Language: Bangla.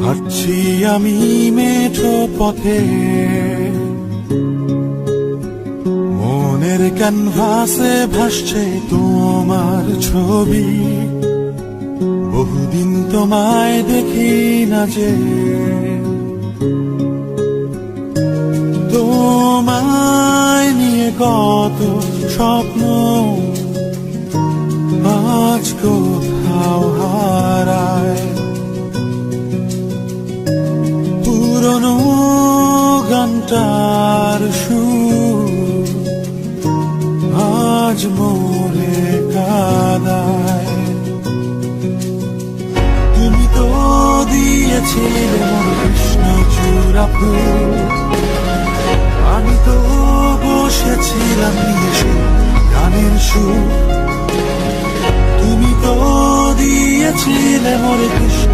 হাঁটছি আমি মেঠো পথে, মনের ক্যানভাসে ভাসছে তোমার ছবি। বহুদিন তোমায় দেখি না যে, তোমায় নিয়ে কত স্বপ্ন আজ কোথাও হারায়। পুরনো গানটার সুর আজ মোরে কাঁদায়। তুমি তো দিয়েছিলে মন কৃষ্ণচূড়া ফুল, আমি তো বসেছিলাম নিয়ে সে গানের সুর। তুমি তো দিয়েছিলে মোরে কৃষ্ণ